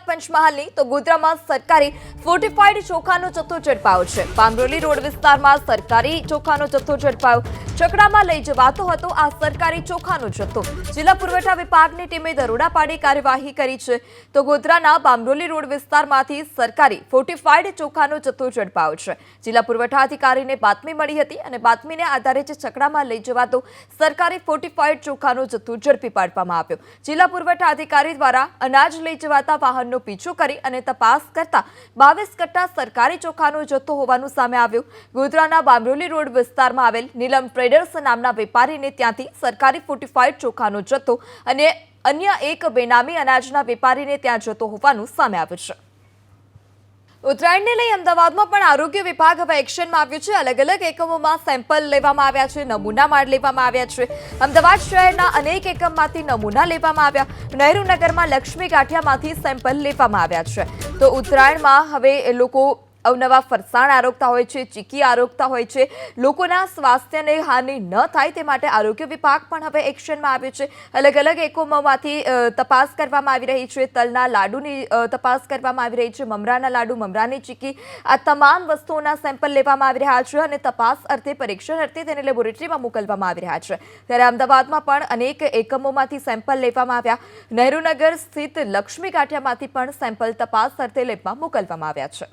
પંચમહાલની તો ગોધરામાં સરકારી ફોર્ટિફાઈડ ચોખાનો જથ્થો ઝડપાયો છે। પાંગરોલી રોડ વિસ્તારમાં સરકારી ચોખાનો જથ્થો ઝડપાયો। છકડામાં લઈ જવાતો હતો આ સરકારી ચોખાનો જથ્થો। જિલ્લા પુરવઠા વિભાગની ટીમે દરોડા પાડી કાર્યવાહી કરી છે। તો ગોધરાના પાંગરોલી રોડ વિસ્તારમાંથી સરકારી ફોર્ટિફાઈડ ચોખાનો જથ્થો ઝડપાયો છે। જિલ્લા પુરવઠા અધિકારીને બાતમી મળી હતી અને બાતમીને આધારે જ છકડામાં લઈ જવાતો સરકારી ફોર્ટિફાઈડ ચોખાનો જથ્થો ઝડપી પાડવામાં આવ્યો। જિલ્લા પુરવઠા અધિકારી દ્વારા અનાજ લઈ જવાતા વાહનનો પીછો કરી અને તપાસ કરતા 22 કટ્ટા સરકારી ચોખાનો જથ્થો હોવાનું સામે આવ્યું। ગોધરાના બામરોલી રોડ વિસ્તારમાં આવેલ નીલમ ટ્રેડર્સ નામના વેપારીને ત્યાંથી સરકારી ફોર્ટિફાઈડ ચોખાનો જથ્થો અને અન્ય એક બેનામી અનાજના વેપારીને ત્યાં જતો હોવાનું સામે આવ્યું છે। ઉત્તરાયણને લઈ અમદાવાદમાં પણ આરોગ્ય વિભાગ હવે એક્શનમાં આવ્યું છે। અલગ અલગ એકમોમાં સેમ્પલ લેવામાં આવ્યા છે, નમૂના માળ લેવામાં આવ્યા છે। અમદાવાદ શહેરના અનેક એકમમાંથી નમૂના લેવામાં આવ્યા। નહેરુનગરમાં લક્ષ્મી ગાંઠિયામાંથી સેમ્પલ લેવામાં આવ્યા છે। તો ઉત્તરાયણમાં હવે લોકો અવનવા ફરસાણ આરોગતા હોય છે, ચીકી આરોગતા હોય છે। લોકોના સ્વાસ્થ્યને હાનિ ન થાય તે માટે આરોગ્ય વિભાગ પણ હવે એક્શનમાં આવ્યું છે। અલગ અલગ એકમોમાંથી તપાસ કરવામાં આવી રહી છે। તલના લાડુની તપાસ કરવામાં આવી રહી છે, મમરાના લાડુ, મમરાની ચીકી, આ તમામ વસ્તુઓના સેમ્પલ લેવામાં આવી રહ્યા છે અને તપાસ અર્થે, પરીક્ષણ અર્થે તેને લેબોરેટરીમાં મોકલવામાં આવી રહ્યા છે। ત્યારે અમદાવાદમાં પણ અનેક એકમોમાંથી સેમ્પલ લેવામાં આવ્યા। નહેરુનગર સ્થિત લક્ષ્મી ગાંઠિયામાંથી પણ સેમ્પલ તપાસ અર્થે લેબમાં મોકલવામાં આવ્યા છે।